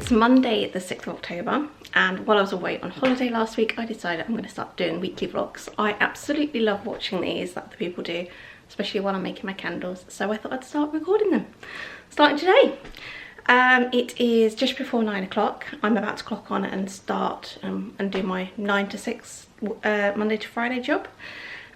It's Monday the 6th of October, and while I was away on holiday last week, I decided I'm going to start doing weekly vlogs. I absolutely love watching these that the people do, especially while I'm making my candles, so I thought I'd start recording them. Starting today. It is just before 9 o'clock. I'm about to clock on and start and do my 9 to 6 Monday to Friday job.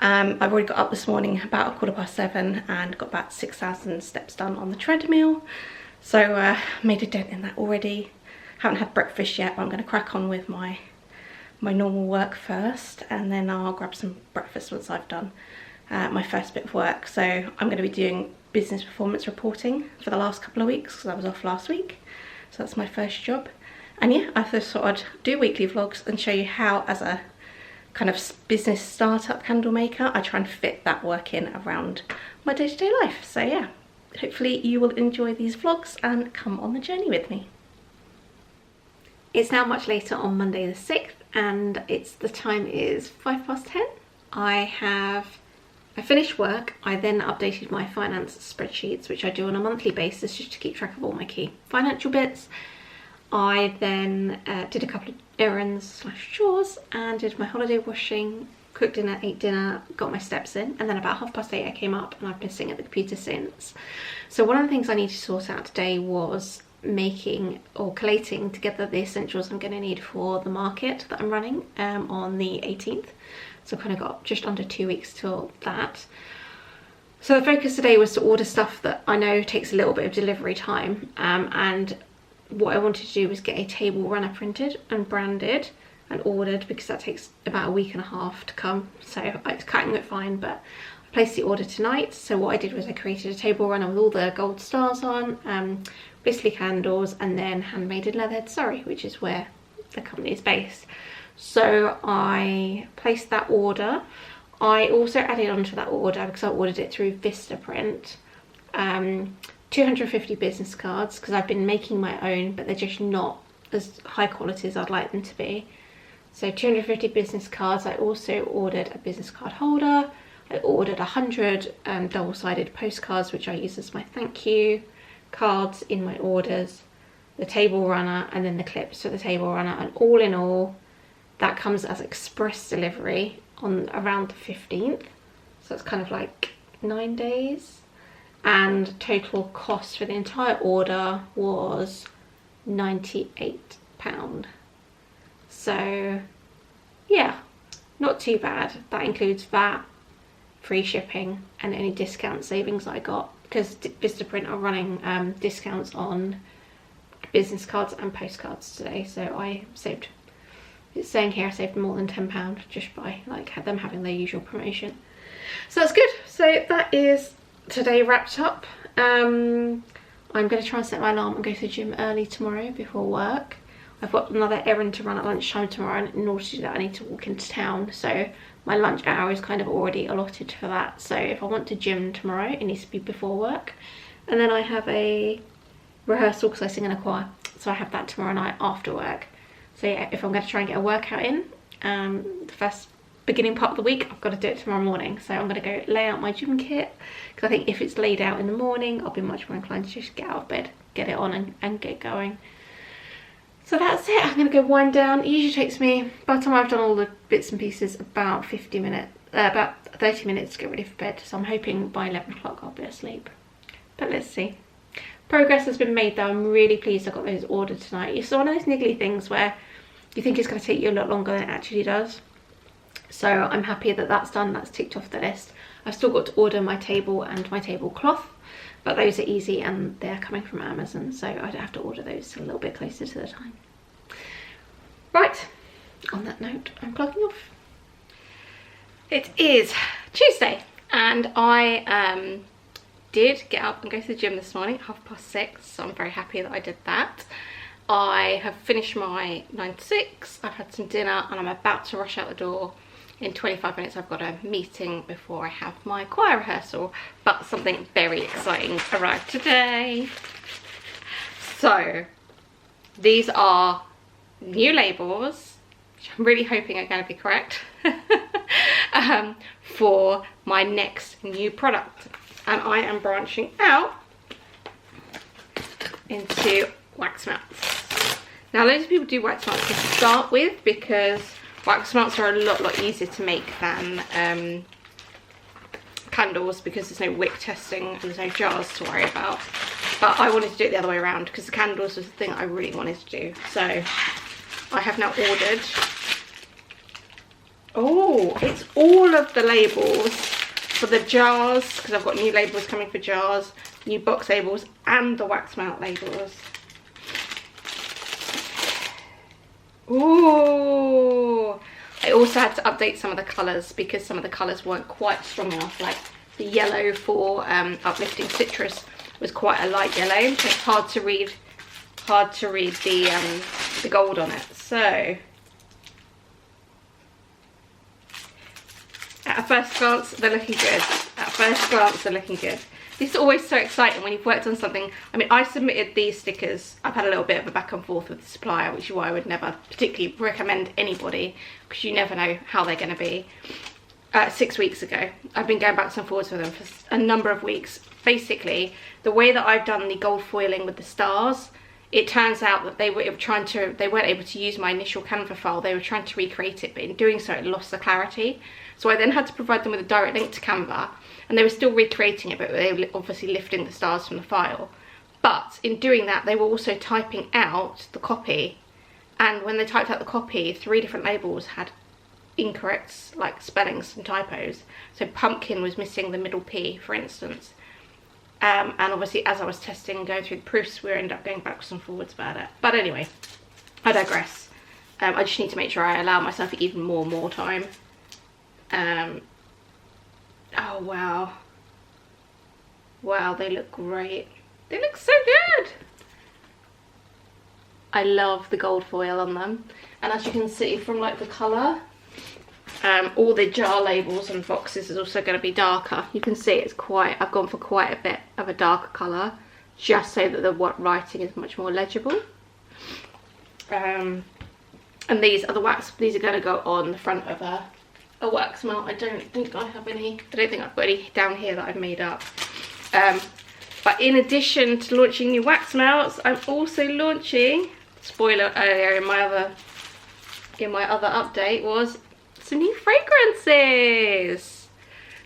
I've already got up this morning about 7:15 and got about 6,000 steps done on the treadmill. So made a dent in that already. Haven't had breakfast yet, but I'm going to crack on with my normal work first, and then I'll grab some breakfast once I've done my first bit of work. So I'm going to be doing business performance reporting for the last couple of weeks because I was off last week. So that's my first job. And yeah, I just thought I'd do weekly vlogs and show you how, as a kind of business startup candle maker, I try and fit that work in around my day-to-day life. So yeah, hopefully you will enjoy these vlogs and come on the journey with me. It's now much later on Monday the 6th, and the time is 10:05. I finished work. I then updated my finance spreadsheets, which I do on a monthly basis just to keep track of all my key financial bits. I then did a couple of errands / chores and did my holiday washing, cooked dinner, ate dinner, got my steps in, and then about 8:30 I came up, and I've been sitting at the computer since. So one of the things I need to sort out today was making or collating together the essentials I'm going to need for the market that I'm running on the 18th. So I've kind of got just under 2 weeks till that. So the focus today was to order stuff that I know takes a little bit of delivery time, and what I wanted to do was get a table runner printed and branded and ordered, because that takes about a week and a half to come. So it's cutting it fine, but I placed the order tonight. So what I did was I created a table runner with all the gold stars on, blissli candles, and then handmade in Leatherhead, Surrey, which is where the company is based. So I placed that order. I also added onto that order, because I ordered it through Vistaprint, 250 business cards, because I've been making my own, but they're just not as high quality as I'd like them to be. So 250 business cards. I also ordered a business card holder. I ordered 100 double-sided postcards, which I use as my thank you cards in my orders, the table runner, and then the clips for the table runner. And all in all, that comes as express delivery on around the 15th. So it's kind of like 9 days. And total cost for the entire order was £98. So yeah, not too bad. That includes VAT, free shipping, and any discount savings I got, because Vistaprint are running discounts on business cards and postcards today. So I saved, it's saying here I saved more than £10 just by them having their usual promotion. So that's good. So that is today wrapped up. I'm going to try and set my alarm and go to the gym early tomorrow before work. I've got another errand to run at lunchtime tomorrow, and in order to do that I need to walk into town, so my lunch hour is kind of already allotted for that. So if I want to gym tomorrow, it needs to be before work. And then I have a rehearsal because I sing in a choir, so I have that tomorrow night after work. So yeah, if I'm going to try and get a workout in, the first beginning part of the week, I've got to do it tomorrow morning. So I'm going to go lay out my gym kit, because I think if it's laid out in the morning, I'll be much more inclined to just get out of bed, get it on and get going. So that's it. I'm going to go wind down. It usually takes me, by the time I've done all the bits and pieces, about 50 minutes, about 30 minutes to get ready for bed. So I'm hoping by 11 o'clock I'll be asleep. But let's see. Progress has been made though. I'm really pleased I got those ordered tonight. It's one of those niggly things where you think it's going to take you a lot longer than it actually does. So I'm happy that that's done. That's ticked off the list. I've still got to order my table and my tablecloth, but those are easy and they're coming from Amazon, so I don't have to order those a little bit closer to the time. Right, on that note, I'm clocking off. It is Tuesday, and I did get up and go to the gym this morning at 6:30, so I'm very happy that I did that. I have finished my 9 to 6, I've had some dinner, and I'm about to rush out the door. In 25 minutes I've got a meeting before I have my choir rehearsal, but something very exciting arrived today. So these are new labels, which I'm really hoping are going to be correct, for my next new product. And I am branching out into wax melts. Now loads of people do wax melts to start with because wax melts are a lot easier to make than candles, because there's no wick testing and there's no jars to worry about. But I wanted to do it the other way around because the candles was the thing I really wanted to do. So I have now ordered, oh, it's all of the labels for the jars, because I've got new labels coming for jars, new box labels, and the wax melt labels. Ooh, I also had to update some of the colours because some of the colours weren't quite strong enough. Like the yellow for Uplifting Citrus was quite a light yellow, so it's hard to read the gold on it. So at first glance they're looking good. At first glance they're looking good. This is always so exciting when you've worked on something. I mean, I submitted these stickers. I've had a little bit of a back and forth with the supplier, which is why I would never particularly recommend anybody, because you never know how they're going to be. 6 weeks ago, I've been going backwards and forwards with them for a number of weeks. Basically, the way that I've done the gold foiling with the stars, it turns out that they weren't able to use my initial Canva file. They were trying to recreate it, but in doing so, it lost the clarity. So I then had to provide them with a direct link to Canva, and they were still recreating it, but they were obviously lifting the stars from the file. But in doing that, they were also typing out the copy, and when they typed out the copy, 3 different labels had incorrect like spellings and typos. So pumpkin was missing the middle P, for instance. And obviously as I was testing and going through the proofs, we ended up going backwards and forwards about it. But anyway, I digress. I just need to make sure I allow myself even more time. Oh wow. Wow, they look great. They look so good. I love the gold foil on them. And as you can see from like the colour, all the jar labels and boxes is also going to be darker. You can see it's quite, I've gone for quite a bit of a darker colour, just so that the writing is much more legible. And these are the wax, these are going to go on the front of a wax melt. I don't think I have any, I don't think I've got any down here that I've made up. But in addition to launching new wax melts, I'm also launching, spoiler earlier in my other update, was some new fragrances.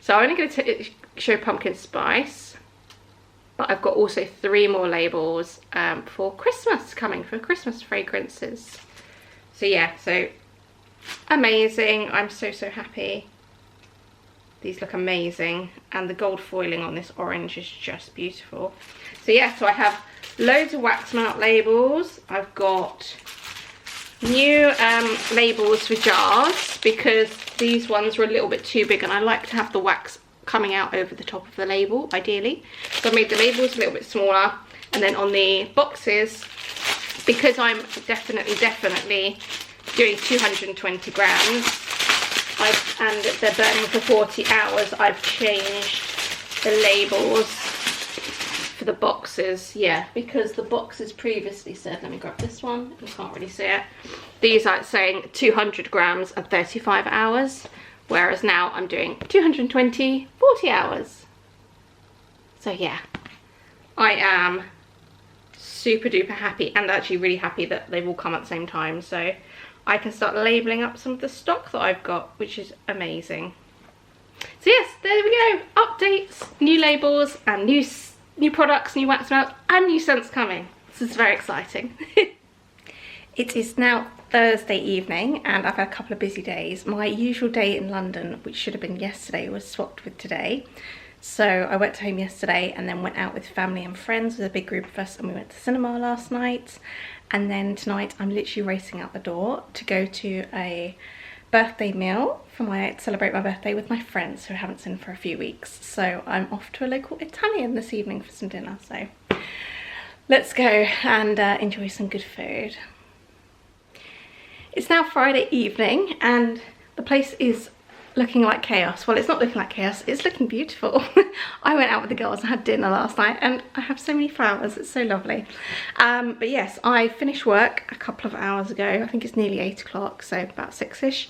So I'm only going to show pumpkin spice, but I've got also 3 more labels for Christmas coming, for Christmas fragrances. So yeah, so amazing. I'm so happy. These look amazing, and the gold foiling on this orange is just beautiful. So yeah, so I have loads of wax melt labels. I've got new labels for jars, because these ones were a little bit too big and I like to have the wax coming out over the top of the label ideally. So I made the labels a little bit smaller, and then on the boxes, because I'm definitely doing 220 grams and they're burning for 40 hours, I've changed the labels for the boxes. Yeah, because the boxes previously said, let me grab this one, you can't really see it, these are saying 200 grams and 35 hours, whereas now I'm doing 220, 40 hours. So yeah, I am super duper happy, and actually really happy that they've all come at the same time, so I can start labeling up some of the stock that I've got, which is amazing. So yes, there we go, updates, new labels, and new products, new wax melts, and new scents coming. This is very exciting. It is now Thursday evening, and I've had a couple of busy days. My usual day in London, which should have been yesterday, was swapped with today. So I went home yesterday and then went out with family and friends, with a big group of us, and we went to cinema last night. And then tonight I'm literally racing out the door to go to a birthday meal to celebrate my birthday with my friends who I haven't seen for a few weeks. So I'm off to a local Italian this evening for some dinner. So let's go and enjoy some good food. It's now Friday evening and the place is looking like chaos. Well, it's not looking like chaos, it's looking beautiful. I went out with the girls and had dinner last night, and I have so many flowers, it's so lovely. But yes, I finished work a couple of hours ago. I think it's nearly 8 o'clock, so about 6ish.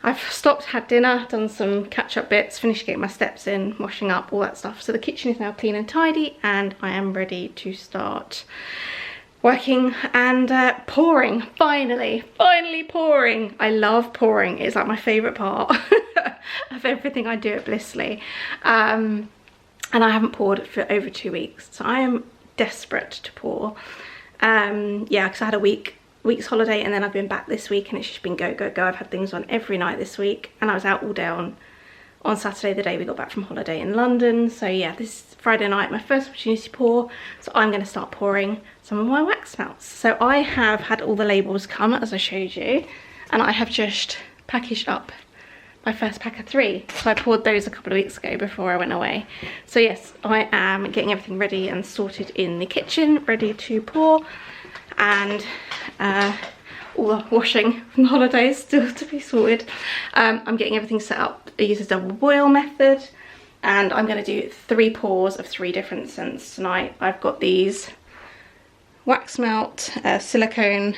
I've stopped, had dinner, done some catch-up bits, finished getting my steps in, washing up, all that stuff. So the kitchen is now clean and tidy, and I am ready to start working and pouring. Finally pouring. I love pouring. It's like my favourite part of everything I do at Blissli. And I haven't poured for over 2 weeks, so I am desperate to pour. Yeah, because I had a week's holiday and then I've been back this week and it's just been go, go, go. I've had things on every night this week and I was out all day on Saturday, the day we got back from holiday in London. So yeah, this is Friday night, my first opportunity to pour. So I'm going to start pouring some of my wax melts. So I have had all the labels come as I showed you, and I have just packaged up my first pack of 3. So I poured those a couple of weeks ago before I went away. So yes, I am getting everything ready and sorted in the kitchen, ready to pour. And all the washing from the holidays still to be sorted. I'm getting everything set up. I use a double boil method, and I'm going to do 3 pours of 3 different scents tonight. I've got these wax melt silicone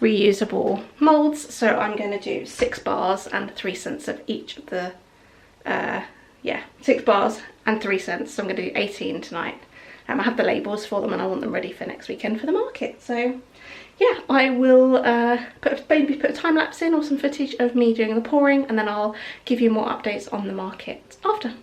reusable molds, so I'm going to do 6 bars and 3 scents of each of the 6 bars and 3 scents. So I'm going to do 18 tonight. I have the labels for them and I want them ready for next weekend for the market. So yeah, I will maybe put a time lapse in or some footage of me doing the pouring, and then I'll give you more updates on the market after.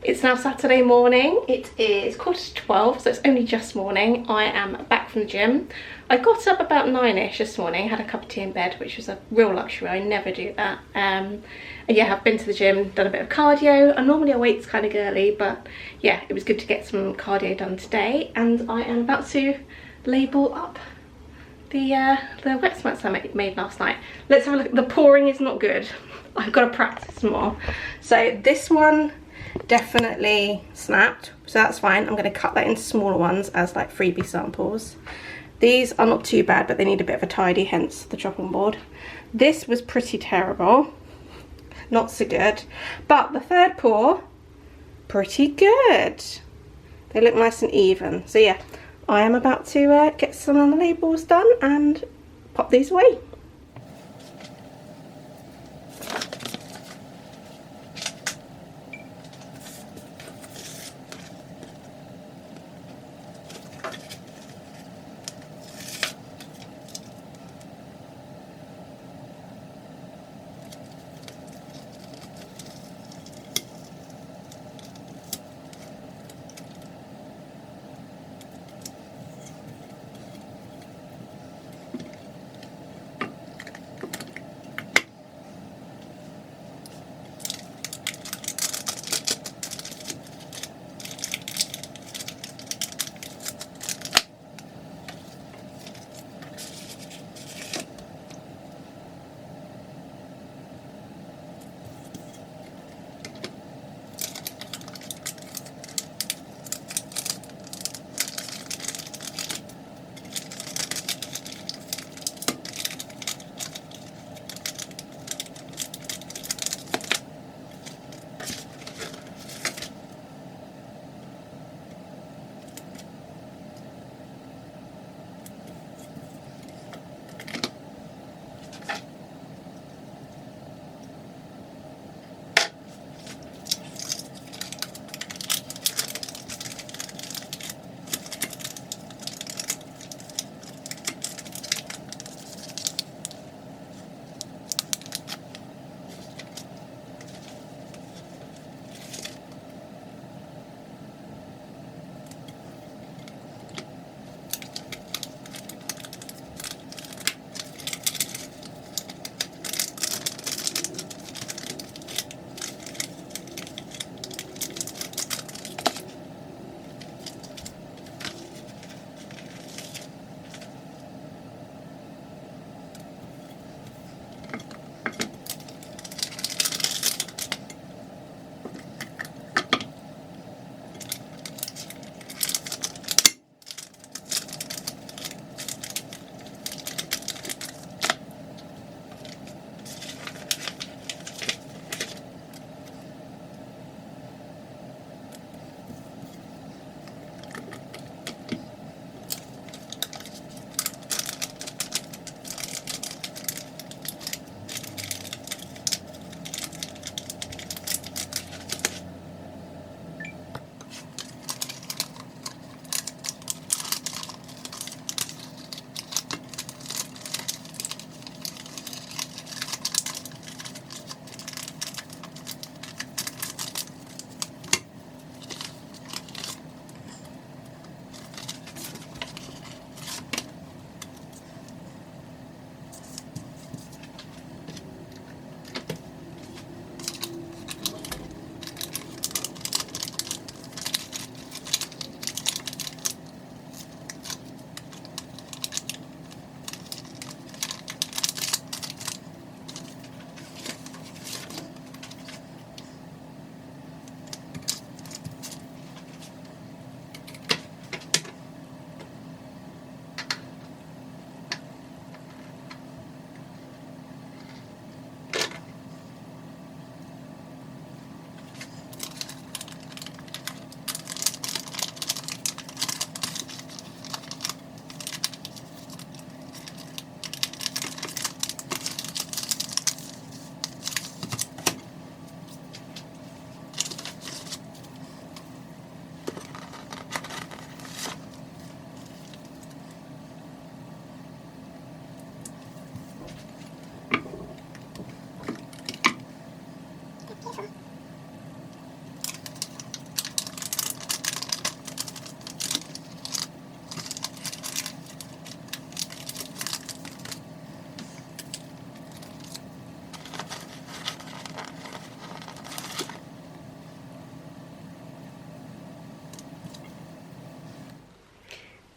It's now Saturday morning. It is 11:45, so it's only just morning. I am back from the gym. I got up about 9ish this morning, had a cup of tea in bed, which was a real luxury. I never do that. And yeah, I've been to the gym, done a bit of cardio. I'm normally awake kind of early, but yeah, it was good to get some cardio done today. And I am about to label up the wax melts I made last night. Let's have a look. The pouring is not good. I've got to practice more. So this one definitely snapped, so that's fine. I'm going to cut that into smaller ones as like freebie samples. These are not too bad, but they need a bit of a tidy, hence the chopping board. This was pretty terrible, not so good, but the third pour, pretty good. They look nice and even. So yeah, I am about to get some of the labels done and pop these away.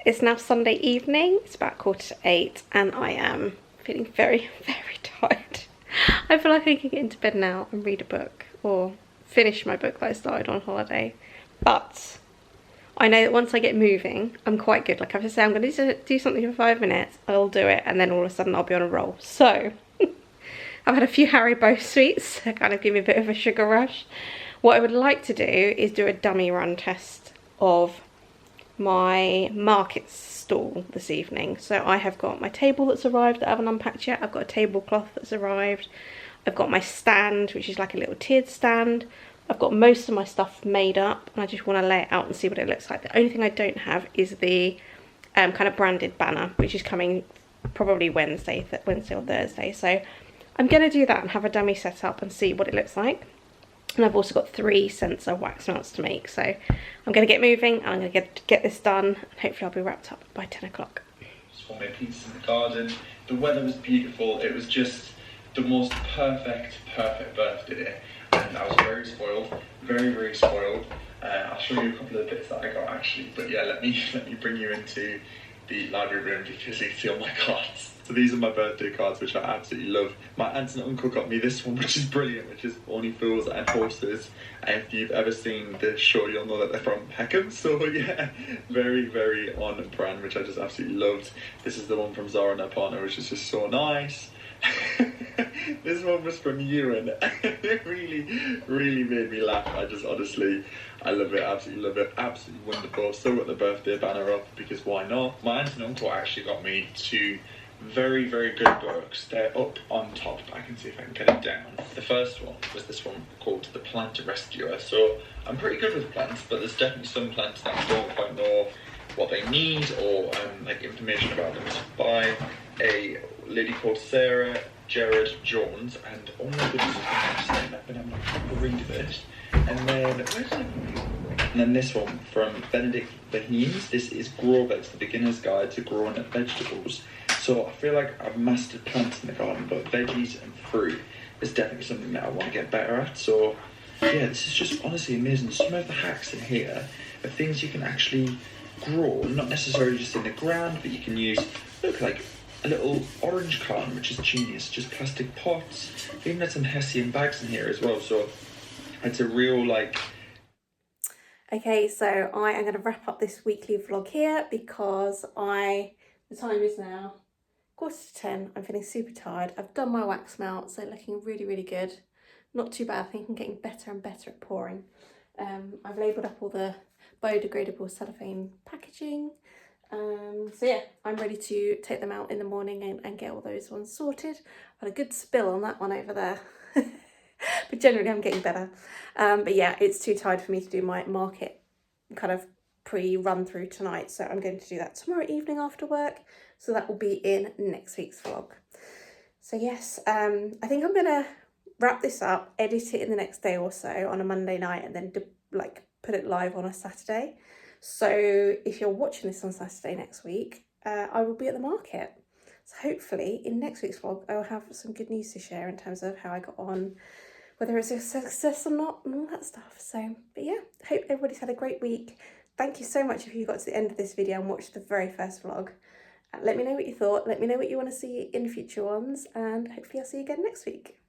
It's now Sunday evening, it's about 7:45 and I am feeling very, very tired. I feel like I could get into bed now and read a book or finish my book that I started on holiday. But I know that once I get moving, I'm quite good. Like if I say I'm going to do something for 5 minutes, I'll do it and then all of a sudden I'll be on a roll. So I've had a few Haribo sweets that kind of give me a bit of a sugar rush. What I would like to do is do a dummy run test of my market stall this evening. So I have got my table that's arrived that I haven't unpacked yet. I've got a tablecloth that's arrived. I've got my stand, which is like a little tiered stand. I've got most of my stuff made up and I just want to lay it out and see what it looks like. The only thing I don't have is the kind of branded banner, which is coming probably Wednesday or Thursday. So I'm going to do that and have a dummy set up and see what it looks like. And I've also got 3 sensor wax melts to make. So I'm going to get moving and I'm going to get this done. And hopefully I'll be wrapped up by 10 o'clock. Just for my piece in the garden. The weather was beautiful. It was just the most perfect birthday. And I was very spoiled. Very, very spoiled. I'll show you a couple of bits that I got actually. But yeah, let me bring you into the library room because you can see all my cards. So these are my birthday cards, which I absolutely love. My aunt and uncle got me this one, which is brilliant, which is Only Fools and Horses. And if you've ever seen the show, you'll know that they're from Peckham. So yeah, very, very on brand, which I just absolutely loved. This is the one from Zara and her partner, which is just so nice. This one was from Ewan. It really made me laugh. I love it, absolutely love it, absolutely wonderful. Still got the birthday banner up because why not? My aunt and uncle actually got me 2 very, very good books. They're up on top. I can see if I can get it down. The first one was this one called The Plant Rescuer. So I'm pretty good with plants, but there's definitely some plants that I don't quite know what they need or like information about them. It's by a lady called Sarah Gerard Jones, and oh my goodness, I've been having a read of it. And then this one from Benedict Beheens. This is Grow Veg, the Beginner's Guide to Growing Vegetables. So I feel like I've mastered plants in the garden, but veggies and fruit is definitely something that I want to get better at. So yeah, this is just honestly amazing. Some of the hacks in here are things you can actually grow, not necessarily just in the ground, but you can use, look, like a little orange carton, which is genius, just plastic pots. I've even had some Hessian bags in here as well, so it's a real like... Okay, so I am going to wrap up this weekly vlog here because the time is now 9:45. I'm feeling super tired. I've done my wax melt, so looking really, really good. Not too bad. I think I'm getting better and better at pouring. I've labelled up all the biodegradable cellophane packaging. So yeah, I'm ready to take them out in the morning and get all those ones sorted. I've had a good spill on that one over there. But generally I'm getting better. But yeah, it's too tired for me to do my market kind of pre-run through tonight. So I'm going to do that tomorrow evening after work. So that will be in next week's vlog. So yes, I think I'm going to wrap this up, edit it in the next day or so on a Monday night and then put it live on a Saturday. So if you're watching this on Saturday next week, I will be at the market. So hopefully in next week's vlog, I'll have some good news to share in terms of how I got on, whether it's a success or not, and all that stuff. So, but yeah, hope everybody's had a great week. Thank you so much if you got to the end of this video and watched the very first vlog. Let me know what you thought. Let me know what you want to see in future ones, and hopefully I'll see you again next week.